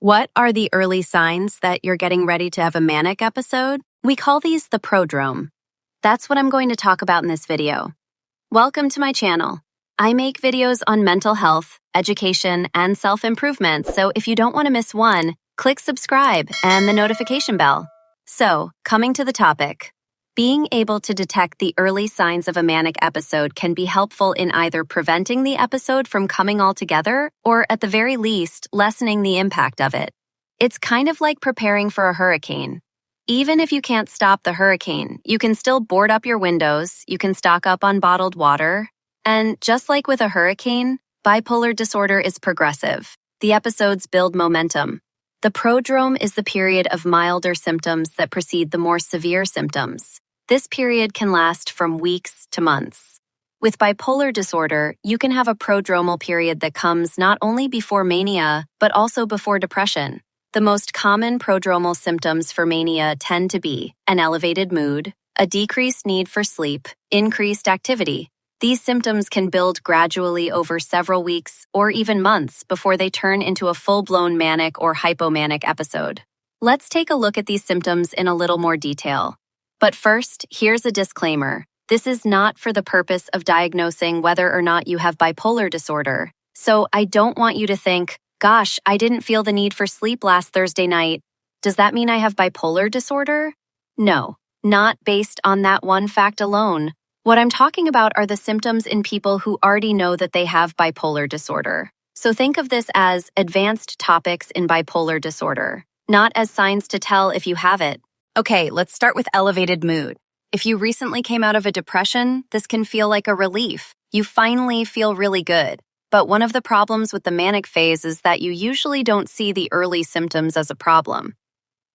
What are the early signs that you're getting ready to have a manic episode? We call these the prodrome. That's what I'm going to talk about in this video. Welcome to my channel. I make videos on mental health, education, and self-improvement, so if you don't want to miss one, click subscribe and the notification bell. So, coming to the topic. Being able to detect the early signs of a manic episode can be helpful in either preventing the episode from coming altogether or, at the very least, lessening the impact of it. It's kind of like preparing for a hurricane. Even if you can't stop the hurricane, you can still board up your windows, you can stock up on bottled water, and just like with a hurricane, bipolar disorder is progressive. The episodes build momentum. The prodrome is the period of milder symptoms that precede the more severe symptoms. This period can last from weeks to months. With bipolar disorder, you can have a prodromal period that comes not only before mania, but also before depression. The most common prodromal symptoms for mania tend to be an elevated mood, a decreased need for sleep, increased activity. These symptoms can build gradually over several weeks or even months before they turn into a full-blown manic or hypomanic episode. Let's take a look at these symptoms in a little more detail. But first, here's a disclaimer. This is not for the purpose of diagnosing whether or not you have bipolar disorder. So I don't want you to think, gosh, I didn't feel the need for sleep last Thursday night. Does that mean I have bipolar disorder? No, not based on that one fact alone. What I'm talking about are the symptoms in people who already know that they have bipolar disorder. So think of this as advanced topics in bipolar disorder, not as signs to tell if you have it. Okay, let's start with elevated mood. If you recently came out of a depression, this can feel like a relief. You finally feel really good. But one of the problems with the manic phase is that you usually don't see the early symptoms as a problem.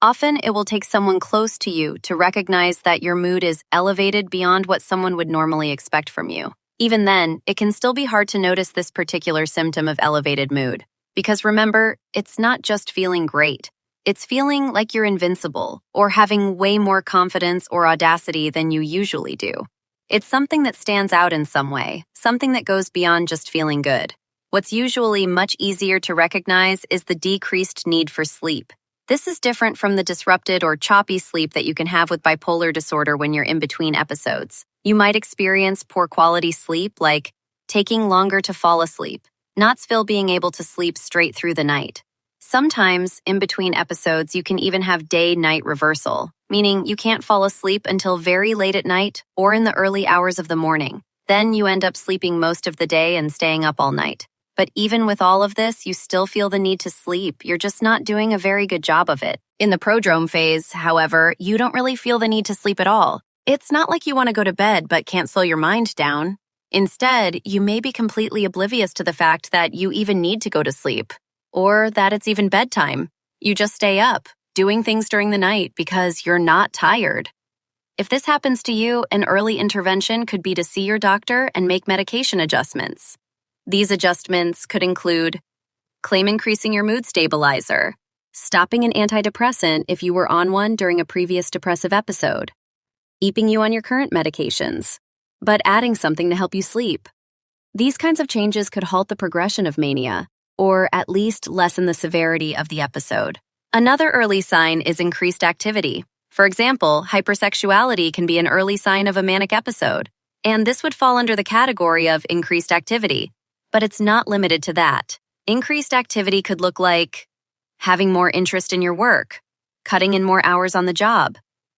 Often, it will take someone close to you to recognize that your mood is elevated beyond what someone would normally expect from you. Even then, it can still be hard to notice this particular symptom of elevated mood. Because remember, it's not just feeling great. It's feeling like you're invincible or having way more confidence or audacity than you usually do. It's something that stands out in some way, something that goes beyond just feeling good. What's usually much easier to recognize is the decreased need for sleep. This is different from the disrupted or choppy sleep that you can have with bipolar disorder when you're in between episodes. You might experience poor quality sleep, like taking longer to fall asleep, not still being able to sleep straight through the night. Sometimes, in between episodes, you can even have day-night reversal, meaning you can't fall asleep until very late at night or in the early hours of the morning. Then you end up sleeping most of the day and staying up all night. But even with all of this, you still feel the need to sleep. You're just not doing a very good job of it. In the prodrome phase, however, you don't really feel the need to sleep at all. It's not like you want to go to bed but can't slow your mind down. Instead, you may be completely oblivious to the fact that you even need to go to sleep, or that it's even bedtime. You just stay up, doing things during the night because you're not tired. If this happens to you, an early intervention could be to see your doctor and make medication adjustments. These adjustments could include claim increasing your mood stabilizer, stopping an antidepressant if you were on one during a previous depressive episode, keeping you on your current medications, but adding something to help you sleep. These kinds of changes could halt the progression of mania, or at least lessen the severity of the episode. Another early sign is increased activity. For example, hypersexuality can be an early sign of a manic episode, and this would fall under the category of increased activity. But it's not limited to that. Increased activity could look like having more interest in your work, cutting in more hours on the job.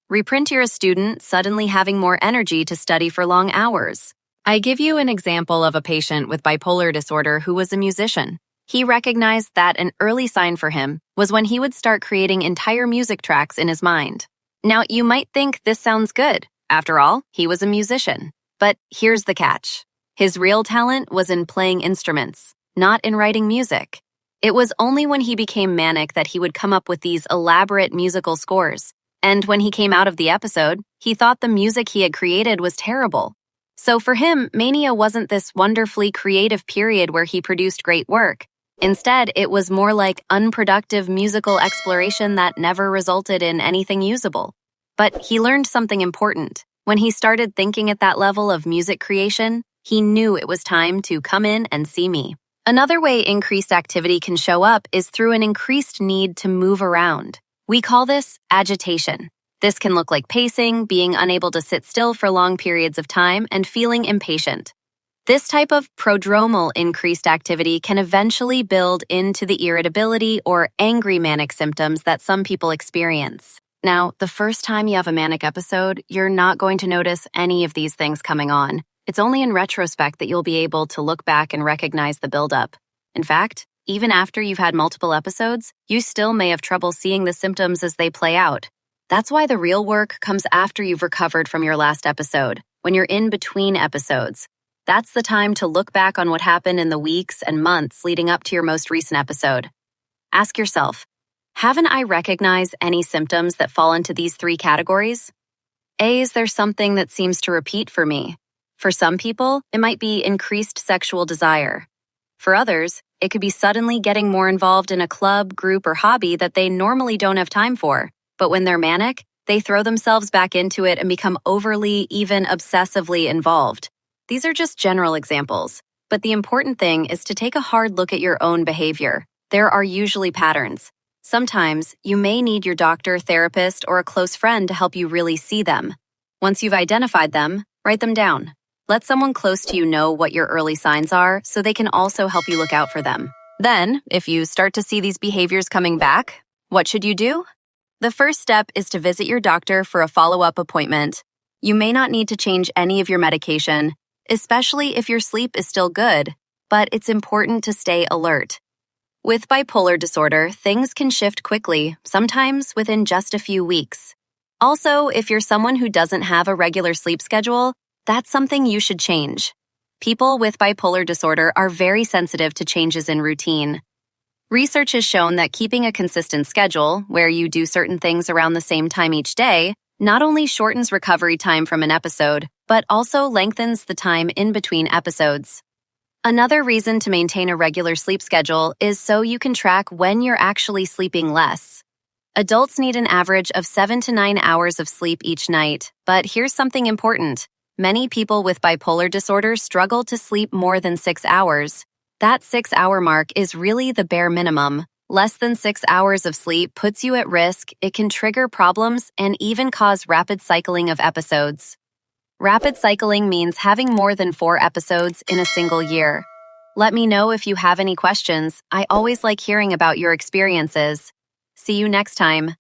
Reprint you're a student, suddenly having more energy to study for long hours. I give you an example of a patient with bipolar disorder who was a musician. He recognized that an early sign for him was when he would start creating entire music tracks in his mind. Now, you might think this sounds good. After all, he was a musician. But here's the catch. His real talent was in playing instruments, not in writing music. It was only when he became manic that he would come up with these elaborate musical scores. And when he came out of the episode, he thought the music he had created was terrible. So for him, mania wasn't this wonderfully creative period where he produced great work. Instead, it was more like unproductive musical exploration that never resulted in anything usable. But he learned something important. When he started thinking at that level of music creation, he knew it was time to come in and see me. Another way increased activity can show up is through an increased need to move around. We call this agitation. This can look like pacing, being unable to sit still for long periods of time, and feeling impatient. This type of prodromal increased activity can eventually build into the irritability or angry manic symptoms that some people experience. Now, the first time you have a manic episode, you're not going to notice any of these things coming on. It's only in retrospect that you'll be able to look back and recognize the buildup. In fact, even after you've had multiple episodes, you still may have trouble seeing the symptoms as they play out. That's why the real work comes after you've recovered from your last episode, when you're in between episodes. That's the time to look back on what happened in the weeks and months leading up to your most recent episode. Ask yourself, haven't I recognized any symptoms that fall into these three categories? A, is there something that seems to repeat for me? For some people, it might be increased sexual desire. For others, it could be suddenly getting more involved in a club, group, or hobby that they normally don't have time for. But when they're manic, they throw themselves back into it and become overly, even obsessively involved. These are just general examples, but the important thing is to take a hard look at your own behavior. There are usually patterns. Sometimes, you may need your doctor, therapist, or a close friend to help you really see them. Once you've identified them, write them down. Let someone close to you know what your early signs are so they can also help you look out for them. Then, if you start to see these behaviors coming back, what should you do? The first step is to visit your doctor for a follow-up appointment. You may not need to change any of your medication, especially if your sleep is still good, but it's important to stay alert. With bipolar disorder, things can shift quickly, sometimes within just a few weeks. Also, if you're someone who doesn't have a regular sleep schedule, that's something you should change. People with bipolar disorder are very sensitive to changes in routine. Research has shown that keeping a consistent schedule, where you do certain things around the same time each day, not only shortens recovery time from an episode, but also lengthens the time in between episodes. Another reason to maintain a regular sleep schedule is so you can track when you're actually sleeping less. Adults need an average of 7 to 9 hours of sleep each night, but here's something important. Many people with bipolar disorder struggle to sleep more than 6 hours. That 6-hour mark is really the bare minimum. Less than 6 hours of sleep puts you at risk, it can trigger problems, and even cause rapid cycling of episodes. Rapid cycling means having more than 4 episodes in a single year. Let me know if you have any questions. I always like hearing about your experiences. See you next time.